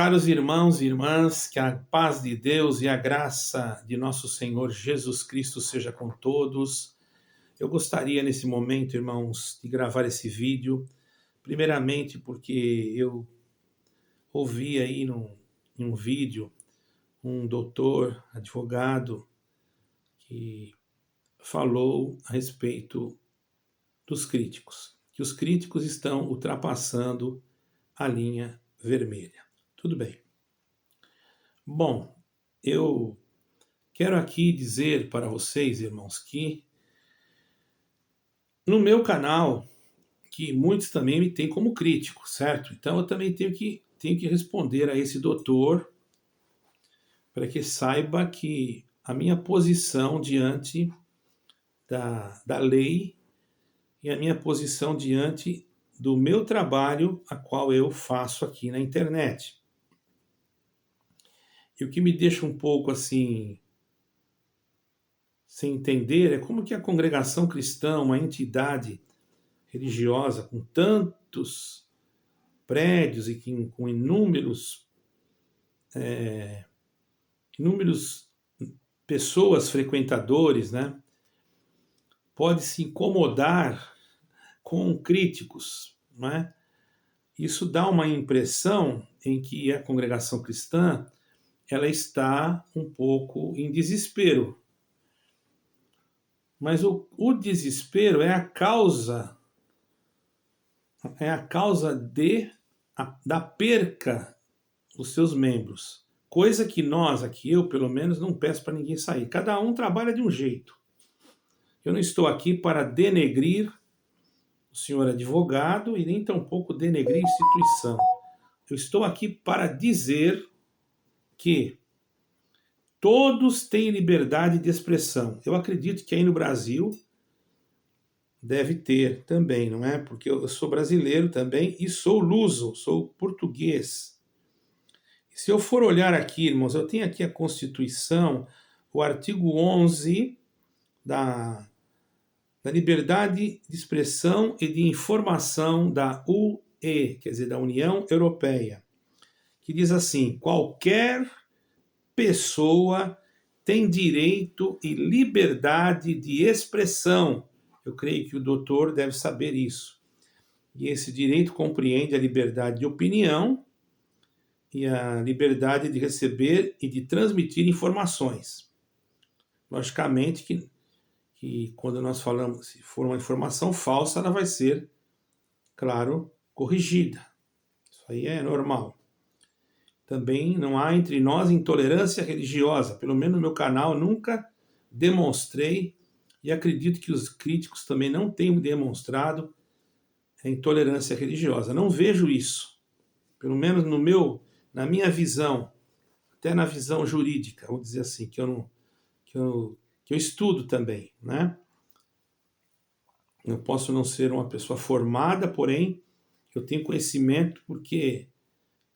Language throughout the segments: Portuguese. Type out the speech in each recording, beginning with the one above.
Caros irmãos e irmãs, que a paz de Deus e a graça de nosso Senhor Jesus Cristo seja com todos. Eu gostaria nesse momento, irmãos, de gravar esse vídeo, primeiramente porque eu ouvi aí em um vídeo um doutor, advogado, que falou a respeito dos críticos, que os críticos estão ultrapassando a linha vermelha. Tudo bem. Bom, eu quero aqui dizer para vocês, irmãos, que no meu canal, que muitos também me têm como crítico, certo? Então eu também tenho que responder a esse doutor para que saiba que a minha posição diante da lei e a minha posição diante do meu trabalho, a qual eu faço aqui na internet. E o que me deixa um pouco assim sem entender é como que a congregação cristã, uma entidade religiosa com tantos prédios e com inúmeros pessoas, frequentadores, né, pode se incomodar com críticos, né? Isso dá uma impressão em que a congregação cristã ela está um pouco em desespero. Mas o desespero é a causa da perca dos seus membros. Coisa que nós aqui, eu pelo menos, não peço para ninguém sair. Cada um trabalha de um jeito. Eu não estou aqui para denegrir o senhor advogado e nem tampouco denegrir a instituição. Eu estou aqui para dizer que todos têm liberdade de expressão. Eu acredito que aí no Brasil deve ter também, não é? Porque eu sou brasileiro também e sou luso, sou português. Se eu for olhar aqui, irmãos, eu tenho aqui a Constituição, o artigo 11 da liberdade de expressão e de informação da UE, quer dizer, da União Europeia, que diz assim: qualquer pessoa tem direito e liberdade de expressão. Eu creio que o doutor deve saber isso. E esse direito compreende a liberdade de opinião e a liberdade de receber e de transmitir informações. Logicamente que quando nós falamos, se for uma informação falsa, ela vai ser, claro, corrigida. Isso aí é normal. Também não há entre nós intolerância religiosa. Pelo menos no meu canal nunca demonstrei, e acredito que os críticos também não têm demonstrado intolerância religiosa. Não vejo isso. Pelo menos na minha visão, até na visão jurídica, vamos dizer assim, que eu estudo também, né? Eu posso não ser uma pessoa formada, porém eu tenho conhecimento porque,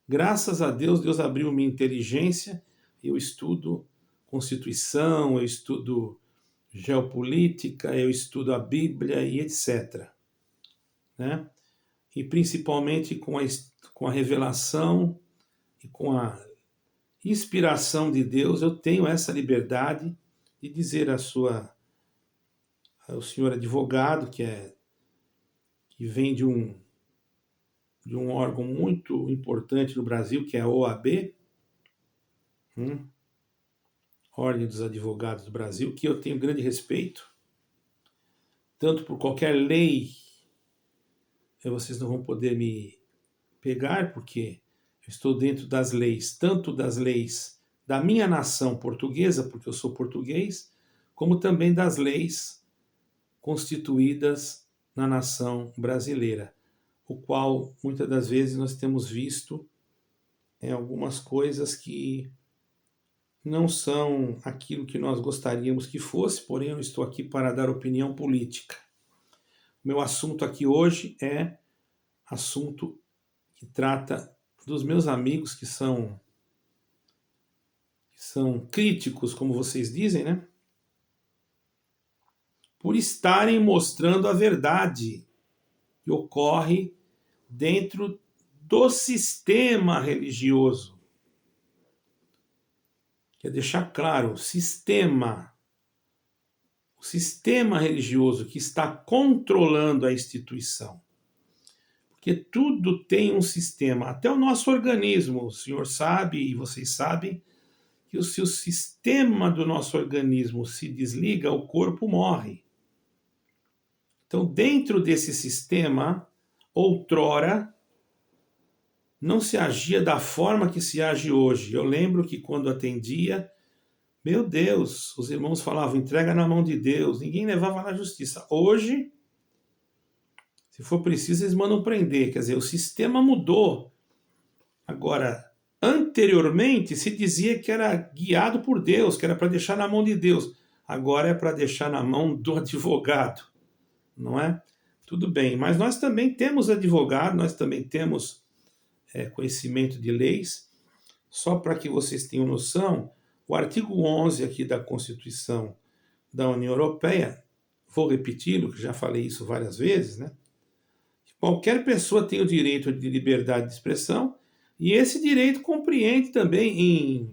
graças a Deus, Deus abriu minha inteligência, eu estudo Constituição, eu estudo geopolítica, eu estudo a Bíblia e etc. Né? E principalmente com a revelação e com a inspiração de Deus, eu tenho essa liberdade de dizer ao senhor advogado, que vem de um órgão muito importante no Brasil, que é a OAB, Ordem dos Advogados do Brasil, que eu tenho grande respeito, tanto por qualquer lei, vocês não vão poder me pegar, porque eu estou dentro das leis, tanto das leis da minha nação portuguesa, porque eu sou português, como também das leis constituídas na nação brasileira, o qual muitas das vezes nós temos visto algumas coisas que não são aquilo que nós gostaríamos que fosse, porém eu estou aqui para dar opinião política. O meu assunto aqui hoje é assunto que trata dos meus amigos que são críticos, como vocês dizem, né? Por estarem mostrando a verdade que ocorre dentro do sistema religioso. Quer deixar claro, o sistema religioso que está controlando a instituição. Porque tudo tem um sistema, até o nosso organismo. O senhor sabe e vocês sabem que se o sistema do nosso organismo se desliga, o corpo morre. Então, dentro desse sistema, outrora, não se agia da forma que se age hoje. Eu lembro que quando atendia, meu Deus, os irmãos falavam, entrega na mão de Deus, ninguém levava na justiça. Hoje, se for preciso, eles mandam prender. Quer dizer, o sistema mudou. Agora, anteriormente se dizia que era guiado por Deus, que era para deixar na mão de Deus. Agora é para deixar na mão do advogado, não é? Tudo bem, mas nós também temos advogado, nós também temos conhecimento de leis. Só para que vocês tenham noção, o artigo 11 aqui da Constituição da União Europeia, vou repeti-lo, que já falei isso várias vezes, né? Qualquer pessoa tem o direito de liberdade de expressão e esse direito compreende também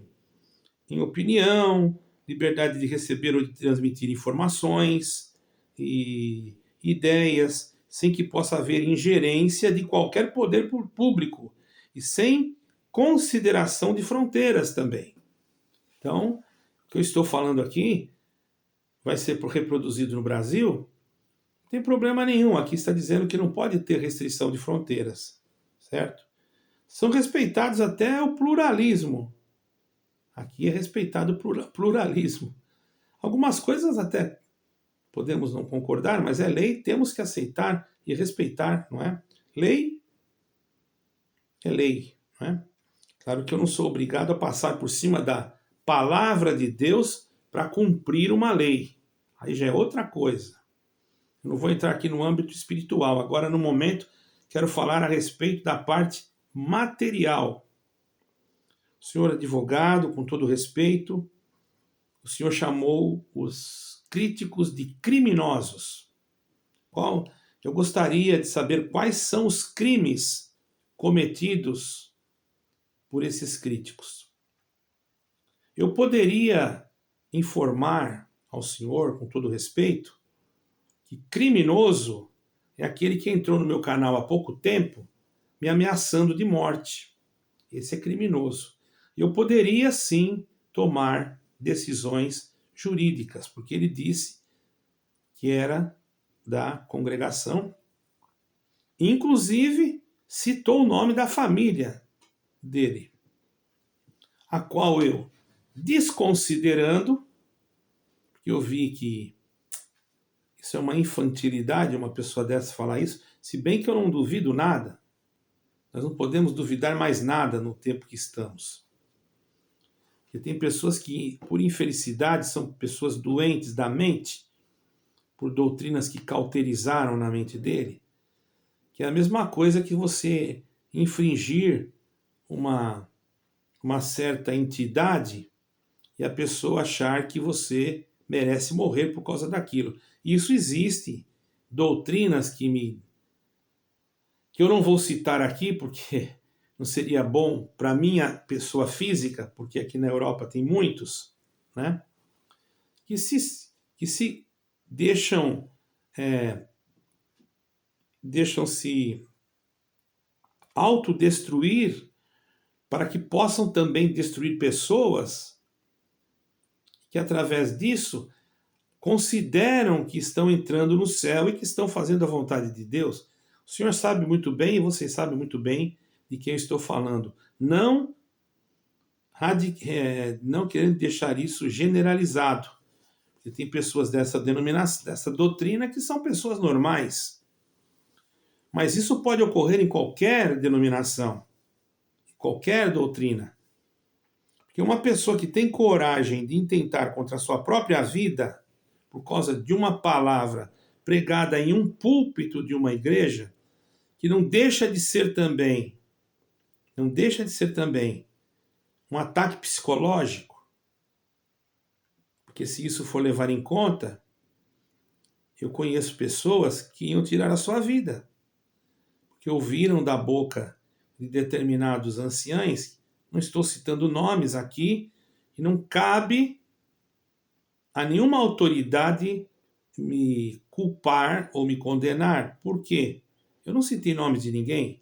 em opinião, liberdade de receber ou de transmitir informações e ideias, sem que possa haver ingerência de qualquer poder público e sem consideração de fronteiras também. Então, o que eu estou falando aqui vai ser reproduzido no Brasil, não tem problema nenhum. Aqui está dizendo que não pode ter restrição de fronteiras, certo? São respeitados até o pluralismo. Aqui é respeitado o pluralismo. Algumas coisas até podemos não concordar, mas é lei, temos que aceitar e respeitar, não é? Lei é lei, não é? Claro que eu não sou obrigado a passar por cima da palavra de Deus para cumprir uma lei. Aí já é outra coisa. Eu não vou entrar aqui no âmbito espiritual. Agora, no momento, quero falar a respeito da parte material. O senhor advogado, com todo respeito, o senhor chamou os críticos de criminosos. Eu gostaria de saber quais são os crimes cometidos por esses críticos. Eu poderia informar ao senhor, com todo respeito, que criminoso é aquele que entrou no meu canal há pouco tempo me ameaçando de morte. Esse é criminoso. Eu poderia sim tomar decisões jurídicas, porque ele disse que era da congregação, inclusive citou o nome da família dele, a qual eu, desconsiderando, porque eu vi que isso é uma infantilidade, uma pessoa dessa falar isso, se bem que eu não duvido nada, nós não podemos duvidar mais nada no tempo que estamos. Porque tem pessoas que, por infelicidade, são pessoas doentes da mente, por doutrinas que cauterizaram na mente dele, que é a mesma coisa que você infringir uma certa entidade e a pessoa achar que você merece morrer por causa daquilo. Isso existe. Doutrinas que eu não vou citar aqui, porque não seria bom para minha pessoa física, porque aqui na Europa tem muitos, né? Que se deixam-se autodestruir para que possam também destruir pessoas que, através disso, consideram que estão entrando no céu e que estão fazendo a vontade de Deus. O senhor sabe muito bem, e vocês sabem muito bem de quem eu estou falando. Não querendo deixar isso generalizado. Porque tem pessoas dessa denominação, dessa doutrina, que são pessoas normais. Mas isso pode ocorrer em qualquer denominação, em qualquer doutrina. Porque uma pessoa que tem coragem de intentar contra a sua própria vida, por causa de uma palavra pregada em um púlpito de uma igreja, que não deixa de ser também um ataque psicológico, porque se isso for levar em conta, eu conheço pessoas que iam tirar a sua vida, porque ouviram da boca de determinados anciães, não estou citando nomes aqui, e não cabe a nenhuma autoridade me culpar ou me condenar. Por quê? Eu não citei nomes de ninguém.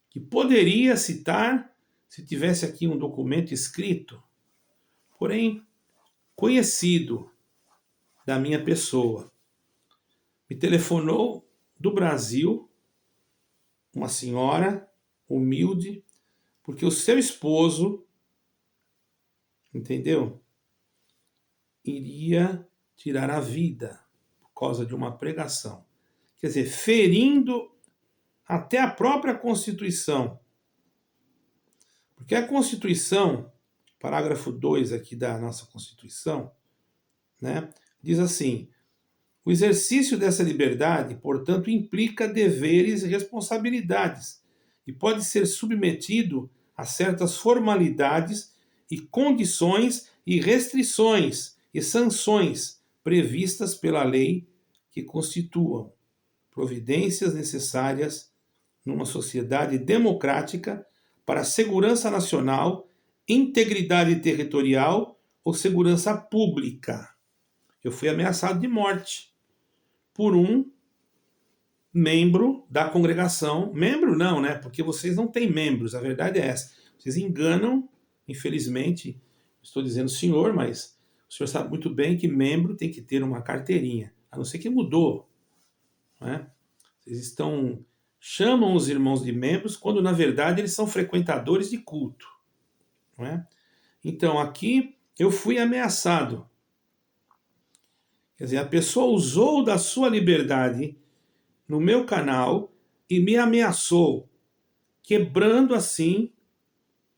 Que poderia citar se tivesse aqui um documento escrito, porém conhecido da minha pessoa. Me telefonou do Brasil uma senhora humilde, porque o seu esposo, entendeu? Iria tirar a vida por causa de uma pregação. Quer dizer, ferindo até a própria Constituição. Porque a Constituição, parágrafo 2 aqui da nossa Constituição, né, diz assim: o exercício dessa liberdade, portanto, implica deveres e responsabilidades e pode ser submetido a certas formalidades e condições e restrições e sanções previstas pela lei que constituam providências necessárias numa sociedade democrática para a segurança nacional, integridade territorial ou segurança pública. Eu fui ameaçado de morte por um membro da congregação. Membro não, né? Porque vocês não têm membros, a verdade é essa. Vocês enganam, infelizmente, estou dizendo senhor, mas o senhor sabe muito bem que membro tem que ter uma carteirinha, a não ser que mudou, não é? Vocês chamam os irmãos de membros quando na verdade eles são frequentadores de culto, não é? Então aqui eu fui ameaçado. Quer dizer, a pessoa usou da sua liberdade no meu canal e me ameaçou, quebrando assim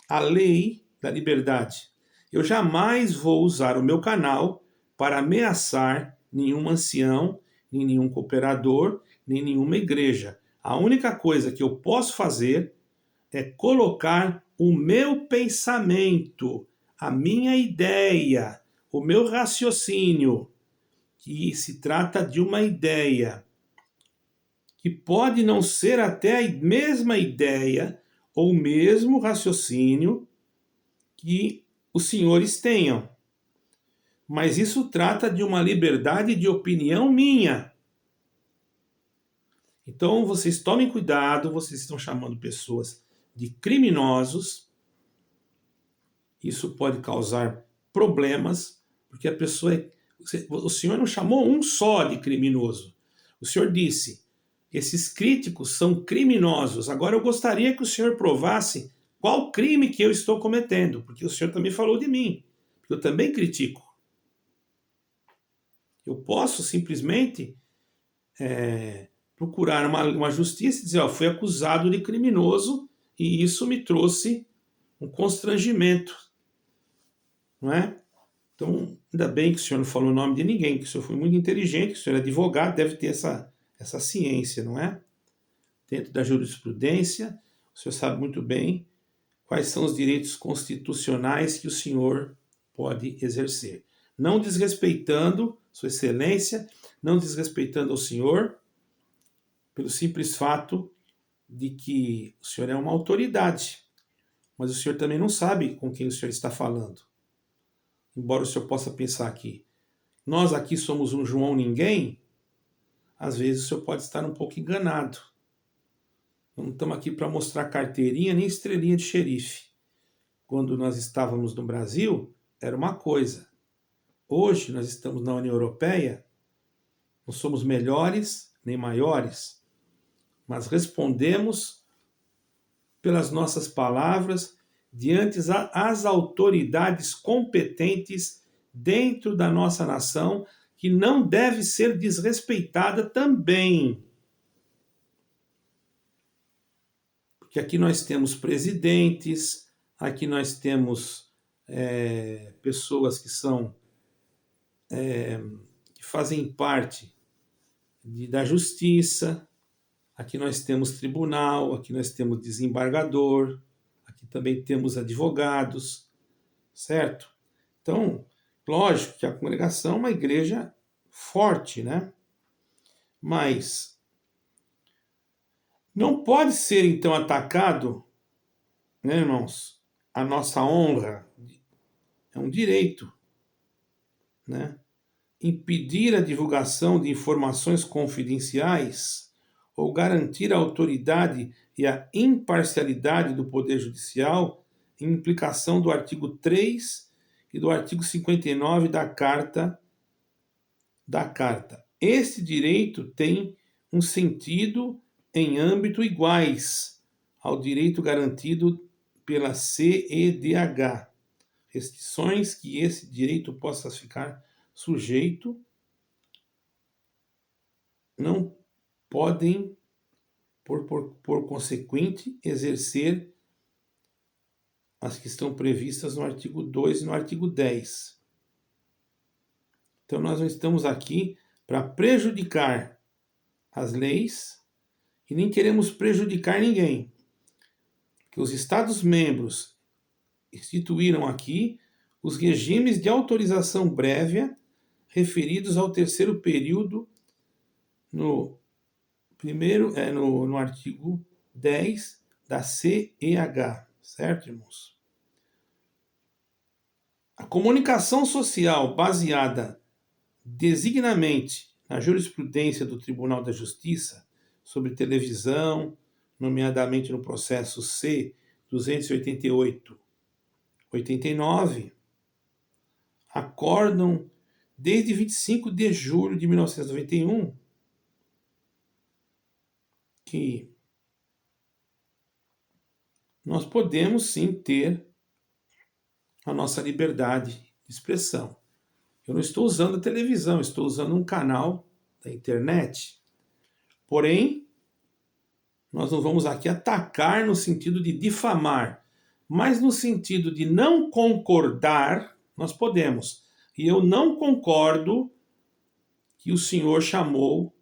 a lei da liberdade. Eu jamais vou usar o meu canal para ameaçar nenhum ancião, nem nenhum cooperador, nem nenhuma igreja. A única coisa que eu posso fazer é colocar o meu pensamento, a minha ideia, o meu raciocínio, que se trata de uma ideia que pode não ser até a mesma ideia ou o mesmo raciocínio que os senhores tenham. Mas isso trata de uma liberdade de opinião minha. Então vocês tomem cuidado, vocês estão chamando pessoas de criminosos. Isso pode causar problemas, porque a pessoa o senhor não chamou um só de criminoso. O senhor disse: esses críticos são criminosos. Agora eu gostaria que o senhor provasse qual crime que eu estou cometendo, porque o senhor também falou de mim, porque eu também critico. Eu posso simplesmente procurar uma justiça e dizer: ó, fui acusado de criminoso e isso me trouxe um constrangimento, não é? Então, ainda bem que o senhor não falou o nome de ninguém, que o senhor foi muito inteligente, que o senhor é advogado, deve ter essa ciência, não é? Dentro da jurisprudência, o senhor sabe muito bem quais são os direitos constitucionais que o senhor pode exercer. Não desrespeitando Sua Excelência, não desrespeitando ao senhor, pelo simples fato de que o senhor é uma autoridade, mas o senhor também não sabe com quem o senhor está falando. Embora o senhor possa pensar que nós aqui somos um João ninguém, às vezes o senhor pode estar um pouco enganado. Não estamos aqui para mostrar carteirinha nem estrelinha de xerife. Quando nós estávamos no Brasil, era uma coisa. Hoje nós estamos na União Europeia, não somos melhores nem maiores, mas respondemos pelas nossas palavras diante as autoridades competentes dentro da nossa nação, que não deve ser desrespeitada também. Porque aqui nós temos presidentes, aqui nós temos pessoas que que fazem parte da justiça, aqui nós temos tribunal, aqui nós temos desembargador, aqui também temos advogados, certo? Então, lógico que a congregação é uma igreja forte, né? Mas Não pode ser, então, atacado, né, irmãos? A nossa honra é um direito, né? Impedir a divulgação de informações confidenciais ou garantir a autoridade e a imparcialidade do Poder Judicial, em implicação do artigo 3 e do artigo 59 da Carta. Este direito tem um sentido em âmbito iguais ao direito garantido pela CEDH, restrições que esse direito possa ficar sujeito não podem, por consequente, exercer as que estão previstas no artigo 2 e no artigo 10. Então, nós não estamos aqui para prejudicar as leis e nem queremos prejudicar ninguém. Que os Estados-membros instituíram aqui os regimes de autorização prévia referidos ao terceiro período no artigo 10 da CEH, certo, irmãos? A comunicação social baseada designadamente na jurisprudência do Tribunal da Justiça sobre televisão, nomeadamente no processo C-288-89, acordam desde 25 de julho de 1991 que nós podemos sim ter a nossa liberdade de expressão. Eu não estou usando a televisão, estou usando um canal da internet. Porém, nós não vamos aqui atacar no sentido de difamar, mas no sentido de não concordar, nós podemos. E eu não concordo que o senhor chamou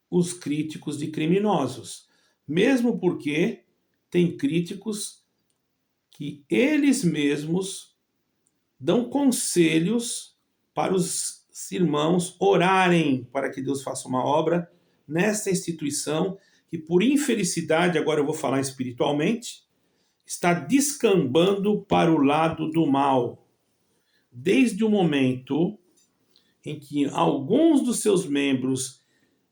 os críticos de criminosos, mesmo porque tem críticos que eles mesmos dão conselhos para os irmãos orarem para que Deus faça uma obra nesta instituição que, por infelicidade, agora eu vou falar espiritualmente, está descambando para o lado do mal. Desde o momento em que alguns dos seus membros,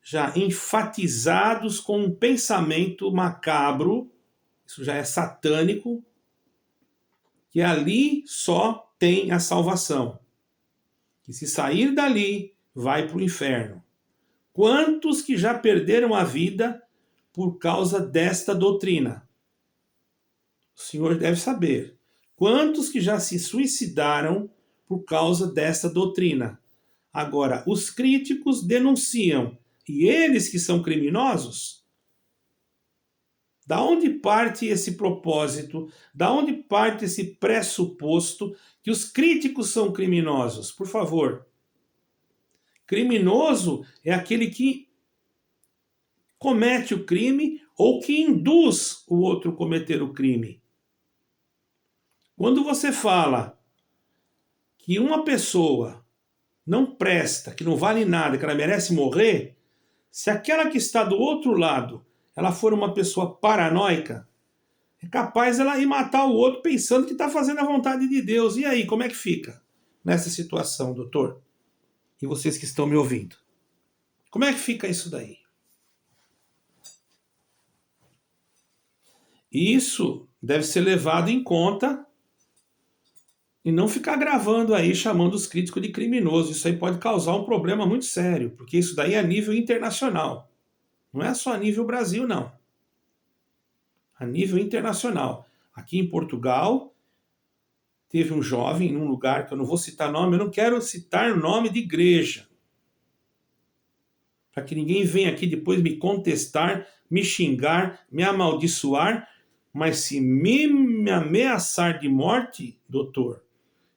já enfatizados com um pensamento macabro, isso já é satânico, que ali só tem a salvação. Que se sair dali, vai para o inferno. Quantos que já perderam a vida por causa desta doutrina? O senhor deve saber. Quantos que já se suicidaram por causa desta doutrina? Agora, os críticos denunciam, e eles que são criminosos? Da onde parte esse propósito? Da onde parte esse pressuposto que os críticos são criminosos? Por favor. Criminoso é aquele que comete o crime ou que induz o outro a cometer o crime. Quando você fala que uma pessoa não presta, que não vale nada, que ela merece morrer, se aquela que está do outro lado, ela for uma pessoa paranoica, é capaz ela ir matar o outro pensando que está fazendo a vontade de Deus. E aí, como é que fica nessa situação, doutor? E vocês que estão me ouvindo? Como é que fica isso daí? Isso deve ser levado em conta e não ficar gravando aí, chamando os críticos de criminoso. Isso aí pode causar um problema muito sério, porque isso daí é a nível internacional. Não é só a nível Brasil, não. A nível internacional. Aqui em Portugal, teve um jovem num lugar que eu não vou citar nome, eu não quero citar nome de igreja, para que ninguém venha aqui depois me contestar, me xingar, me amaldiçoar, mas se me ameaçar de morte, doutor,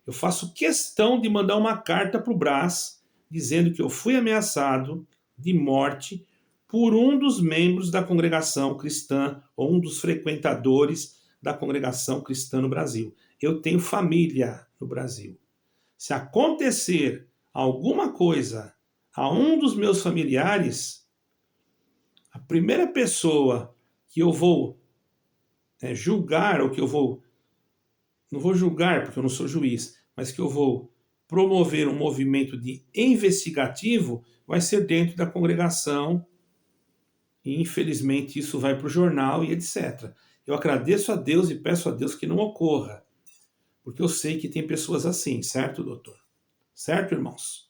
eu faço questão de mandar uma carta para o Brás, dizendo que eu fui ameaçado de morte por um dos membros da congregação cristã, ou um dos frequentadores da congregação cristã no Brasil. Eu tenho família no Brasil. Se acontecer alguma coisa a um dos meus familiares, A primeira pessoa que eu vou julgar, ou que eu vou, não vou julgar porque eu não sou juiz, mas que eu vou promover um movimento de investigativo, vai ser dentro da congregação, e infelizmente isso vai para o jornal e etc. Eu agradeço a Deus e peço a Deus que não ocorra, porque eu sei que tem pessoas assim, certo, doutor? Certo, irmãos?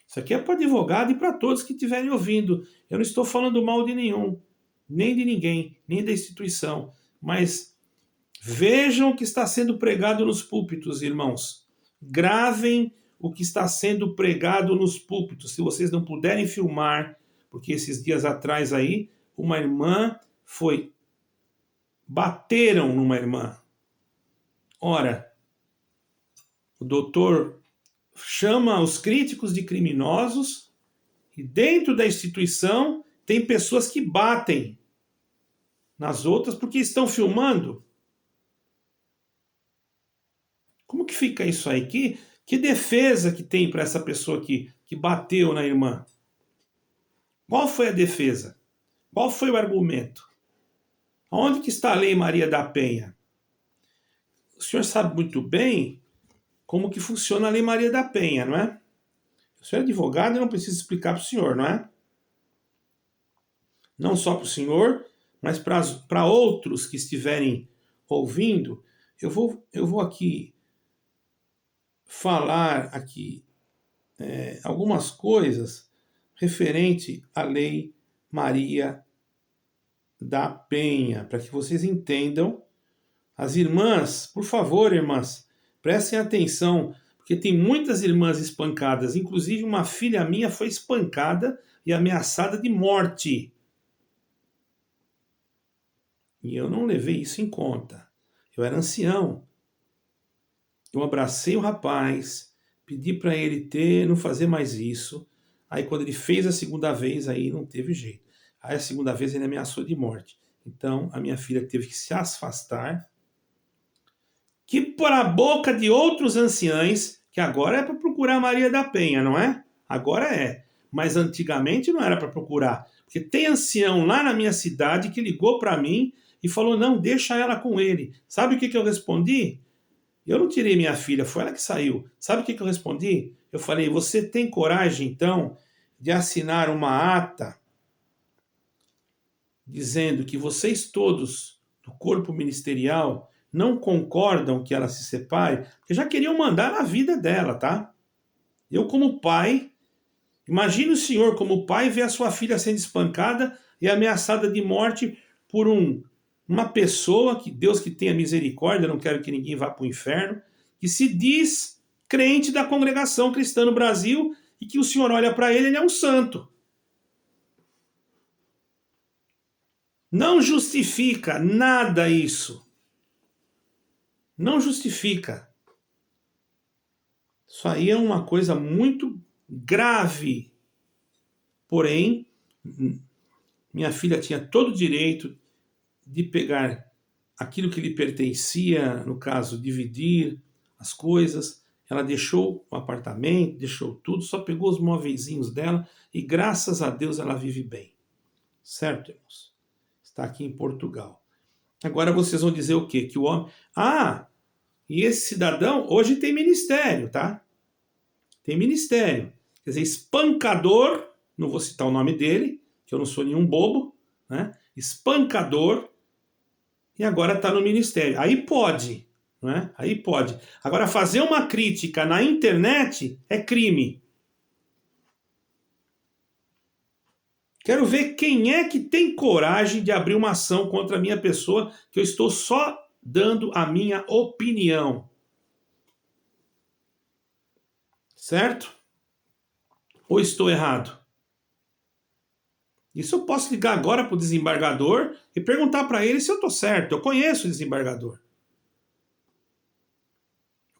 Isso aqui é para advogado e para todos que estiverem ouvindo. Eu não estou falando mal de nenhum, nem de ninguém, nem da instituição, mas vejam o que está sendo pregado nos púlpitos, irmãos. Gravem o que está sendo pregado nos púlpitos. Se vocês não puderem filmar, porque esses dias atrás aí, uma irmã bateram numa irmã. Ora, o doutor chama os críticos de criminosos e dentro da instituição tem pessoas que batem nas outras porque estão filmando. Como que fica isso aí? Que defesa que tem para essa pessoa que bateu na irmã? Qual foi a defesa? Qual foi o argumento? Onde que está a Lei Maria da Penha? O senhor sabe muito bem como que funciona a Lei Maria da Penha, não é? O senhor é advogado e não precisa explicar para o senhor, não é? Não só para o senhor, mas para outros que estiverem ouvindo. Eu vou aqui falar aqui algumas coisas referente à Lei Maria da Penha, para que vocês entendam. As irmãs, por favor, irmãs, prestem atenção, porque tem muitas irmãs espancadas, inclusive uma filha minha foi espancada e ameaçada de morte. E eu não levei isso em conta. Eu era ancião. Eu abracei o rapaz, pedi para ele não fazer mais isso. Aí quando ele fez a segunda vez, aí não teve jeito. Aí a segunda vez ele ameaçou de morte. Então a minha filha teve que se afastar. Que por a boca de outros anciães, que agora é para procurar Maria da Penha, não é? Agora é. Mas antigamente não era para procurar. Porque tem ancião lá na minha cidade que ligou para mim e falou, não, deixa ela com ele. Sabe o que eu respondi? Eu não tirei minha filha, foi ela que saiu. Sabe o que eu respondi? Eu falei, você tem coragem, então, de assinar uma ata dizendo que vocês todos do corpo ministerial não concordam que ela se separe? Porque já queriam mandar na vida dela, tá? Eu como pai, imagine o senhor como pai ver a sua filha sendo espancada e ameaçada de morte por uma pessoa, que Deus que tenha misericórdia, não quero que ninguém vá para o inferno, que se diz crente da congregação cristã no Brasil e que o senhor olha para ele é um santo. Não justifica nada isso. Não justifica. Isso aí é uma coisa muito grave. Porém, minha filha tinha todo o direito de pegar aquilo que lhe pertencia, no caso, dividir as coisas. Ela deixou o apartamento, deixou tudo, só pegou os móveizinhos dela e graças a Deus ela vive bem. Certo, irmãos? Está aqui em Portugal. Agora vocês vão dizer o quê? Que o homem... e esse cidadão hoje tem ministério, tá? Tem ministério. Quer dizer, espancador, não vou citar o nome dele, que eu não sou nenhum bobo, né? Espancador, e agora está no ministério. Aí pode, não é? Aí pode. Agora, fazer uma crítica na internet é crime. Quero ver quem é que tem coragem de abrir uma ação contra a minha pessoa, que eu estou só dando a minha opinião. Certo? Ou estou errado? Isso eu posso ligar agora para o desembargador e perguntar para ele se eu estou certo. Eu conheço o desembargador.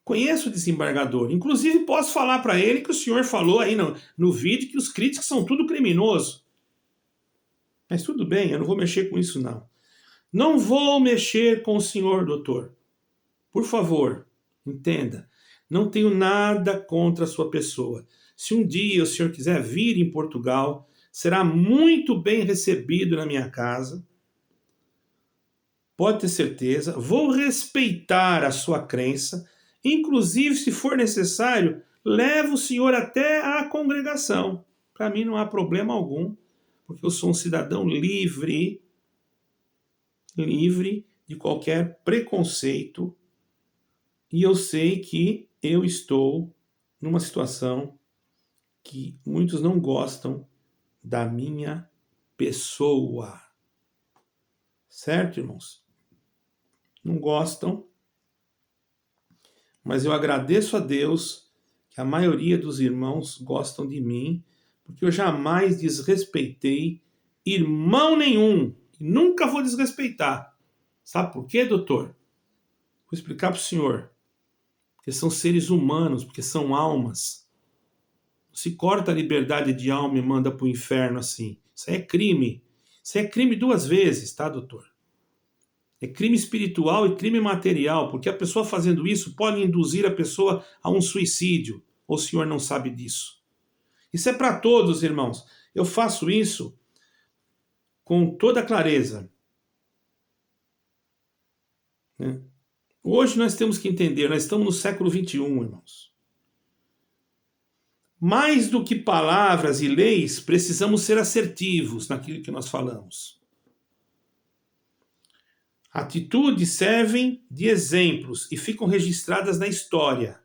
Conheço o desembargador. Inclusive posso falar para ele que o senhor falou aí no vídeo que os críticos são tudo criminoso. Mas tudo bem, eu não vou mexer com isso não. Não vou mexer com o senhor, doutor. Por favor, entenda. Não tenho nada contra a sua pessoa. Se um dia o senhor quiser vir em Portugal, será muito bem recebido na minha casa. Pode ter certeza. Vou respeitar a sua crença. Inclusive, se for necessário, levo o senhor até a congregação. Para mim não há problema algum, porque eu sou um cidadão livre de qualquer preconceito, e eu sei que eu estou numa situação que muitos não gostam da minha pessoa. Certo, irmãos? Não gostam, mas eu agradeço a Deus que a maioria dos irmãos gostam de mim, porque eu jamais desrespeitei irmão nenhum. E nunca vou desrespeitar. Sabe por quê, doutor? Vou explicar para o senhor. Porque são seres humanos, porque são almas. Não se corta a liberdade de alma e manda para o inferno assim. Isso aí é crime. Isso aí é crime 2 vezes, tá, doutor? É crime espiritual e crime material, porque a pessoa fazendo isso pode induzir a pessoa a um suicídio. Ou o senhor não sabe disso? Isso é para todos, irmãos. Eu faço isso com toda clareza. Né? Hoje nós temos que entender, nós estamos no século XXI, irmãos. Mais do que palavras e leis, precisamos ser assertivos naquilo que nós falamos. Atitudes servem de exemplos e ficam registradas na história.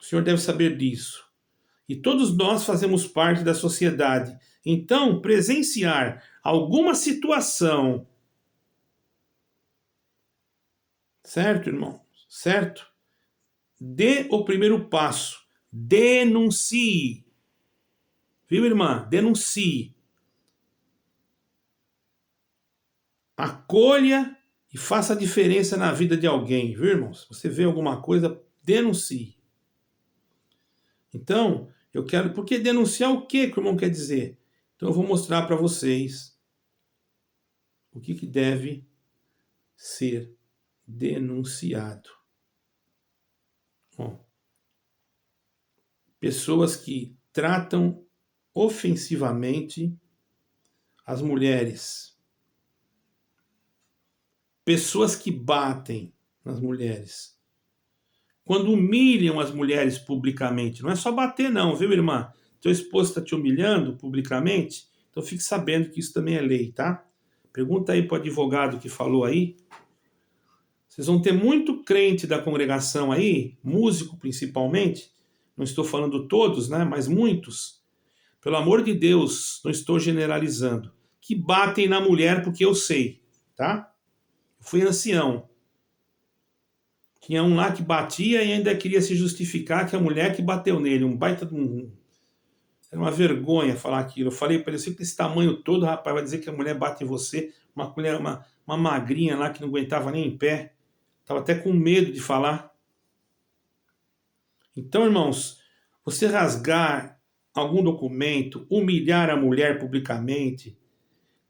O senhor deve saber disso. E todos nós fazemos parte da sociedade. Então, presenciar alguma situação, certo, irmão? Certo? Dê o primeiro passo. Denuncie. Viu, irmã? Denuncie. Acolha e faça a diferença na vida de alguém, viu, irmãos? Você vê alguma coisa, denuncie. Então, eu quero... Porque denunciar o que o irmão quer dizer? Então eu vou mostrar para vocês o que deve ser denunciado. Bom, pessoas que tratam ofensivamente as mulheres. Pessoas que batem nas mulheres. Quando humilham as mulheres publicamente. Não é só bater não, viu, irmã? Teu esposo está te humilhando publicamente, então fique sabendo que isso também é lei, tá? Pergunta aí para o advogado que falou aí. Vocês vão ter muito crente da congregação aí, músico principalmente, não estou falando todos, né, mas muitos, pelo amor de Deus, não estou generalizando, que batem na mulher porque eu sei, tá? Eu fui ancião. Tinha um lá que batia e ainda queria se justificar que a mulher que bateu nele, um baita de um... Era uma vergonha falar aquilo. Eu falei para ele, você com esse tamanho todo, rapaz, vai dizer que a mulher bate em você, uma mulher, uma magrinha lá que não aguentava nem em pé. Estava até com medo de falar. Então, irmãos, você rasgar algum documento, humilhar a mulher publicamente,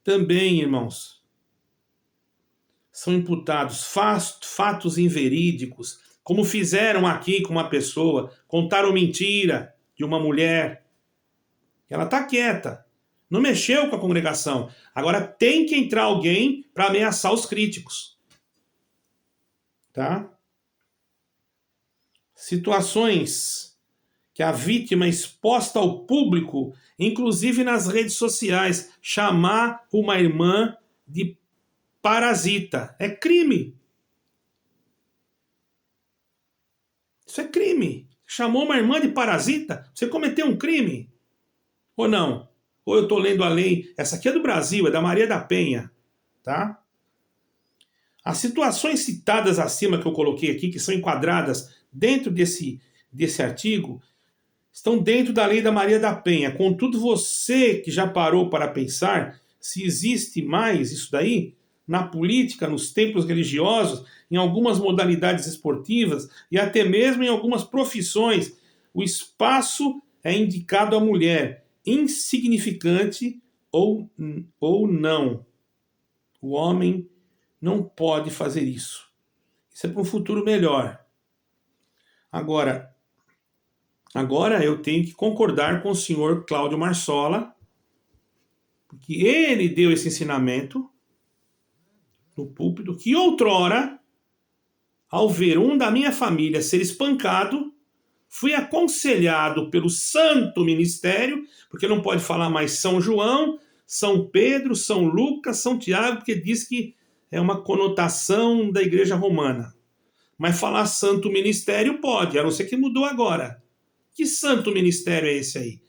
também, irmãos, são imputados fatos inverídicos, como fizeram aqui com uma pessoa, contaram mentira de uma mulher. Ela está quieta, não mexeu com a congregação. Agora tem que entrar alguém para ameaçar os críticos. Tá? Situações que a vítima é exposta ao público, inclusive nas redes sociais, chamar uma irmã de parasita. É crime. Isso é crime. Chamou uma irmã de parasita? Você cometeu um crime? Ou não? Ou eu estou lendo a lei? Essa aqui é do Brasil, é da Maria da Penha. Tá? As situações citadas acima que eu coloquei aqui, que são enquadradas dentro desse artigo, estão dentro da lei da Maria da Penha. Contudo, você que já parou para pensar se existe mais isso daí na política, nos templos religiosos, em algumas modalidades esportivas e até mesmo em algumas profissões, o espaço é indicado à mulher, insignificante ou não. O homem não pode fazer isso. Isso é para um futuro melhor. Agora, Agora eu tenho que concordar com o senhor Cláudio Marsola, porque ele deu esse ensinamento no púlpito, que outrora, ao ver um da minha família ser espancado, fui aconselhado pelo santo ministério, porque não pode falar mais São João, São Pedro, São Lucas, São Tiago, porque diz que é uma conotação da igreja romana. Mas falar santo ministério pode, a não ser que mudou agora. Que santo ministério é esse aí?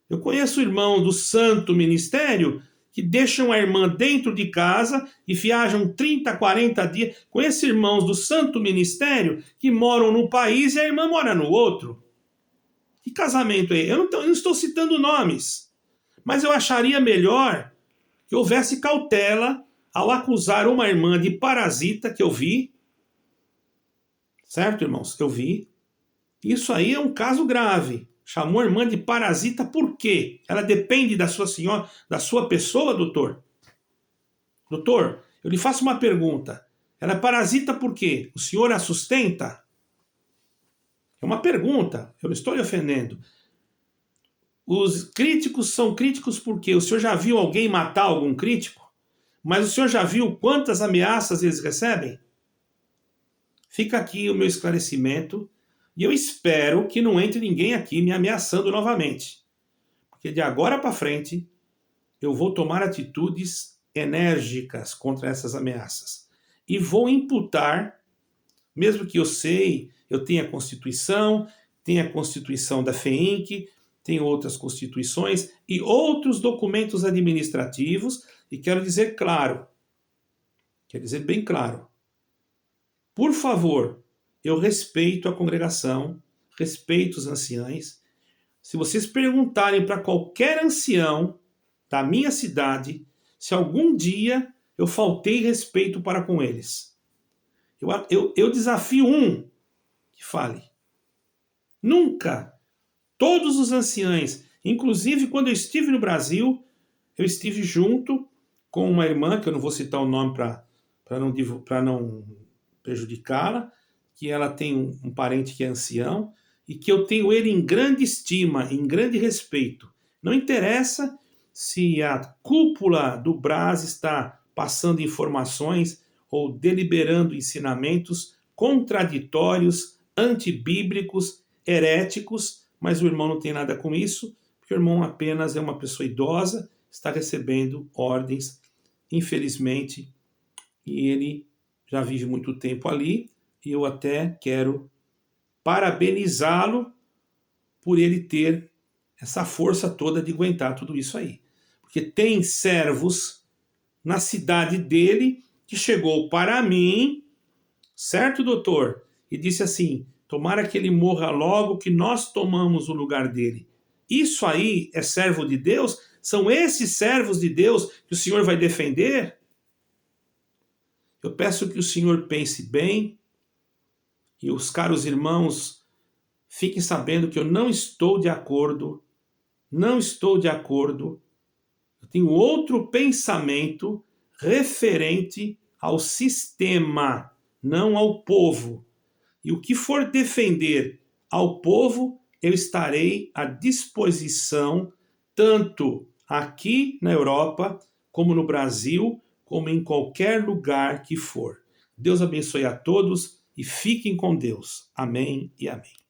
Eu conheço irmãos do santo ministério que deixam a irmã dentro de casa e viajam 30, 40 dias. Conheço irmãos do santo ministério que moram num país e a irmã mora no outro. Que casamento é? Eu não estou citando nomes, mas eu acharia melhor que houvesse cautela ao acusar uma irmã de parasita, que eu vi. Certo, irmãos? Eu vi. Isso aí é um caso grave. Chamou a irmã de parasita por quê? Ela depende da sua senhora, da sua pessoa, doutor? Doutor, eu lhe faço uma pergunta. Ela é parasita por quê? O senhor a sustenta? É uma pergunta, eu não estou lhe ofendendo. Os críticos são críticos por quê? O senhor já viu alguém matar algum crítico? Mas o senhor já viu quantas ameaças eles recebem? Fica aqui o meu esclarecimento. E eu espero que não entre ninguém aqui me ameaçando novamente. Porque de agora para frente, eu vou tomar atitudes enérgicas contra essas ameaças. E vou imputar, mesmo que eu tenha a Constituição, tenha a Constituição da FEINC, tem outras constituições e outros documentos administrativos, e quero dizer claro, quero dizer bem claro, por favor, eu respeito a congregação, respeito os anciães. Se vocês perguntarem para qualquer ancião da minha cidade se algum dia eu faltei respeito para com eles, eu desafio um que fale. Nunca. Todos os anciães, inclusive quando eu estive no Brasil, eu estive junto com uma irmã, que eu não vou citar o nome para não prejudicá-la, que ela tem um parente que é ancião, e que eu tenho ele em grande estima, em grande respeito. Não interessa se a cúpula do Brás está passando informações ou deliberando ensinamentos contraditórios, antibíblicos, heréticos, mas o irmão não tem nada com isso, porque o irmão apenas é uma pessoa idosa, está recebendo ordens, infelizmente, e ele já vive muito tempo ali, e eu até quero parabenizá-lo por ele ter essa força toda de aguentar tudo isso aí. Porque tem servos na cidade dele que chegou para mim, certo, doutor? E disse assim, tomara que ele morra logo, que nós tomamos o lugar dele. Isso aí é servo de Deus? São esses servos de Deus que o Senhor vai defender? Eu peço que o Senhor pense bem e os caros irmãos fiquem sabendo que eu não estou de acordo, não estou de acordo. Eu tenho outro pensamento referente ao sistema, não ao povo. E o que for defender ao povo, eu estarei à disposição, tanto aqui na Europa, como no Brasil, como em qualquer lugar que for. Deus abençoe a todos e fiquem com Deus. Amém e amém.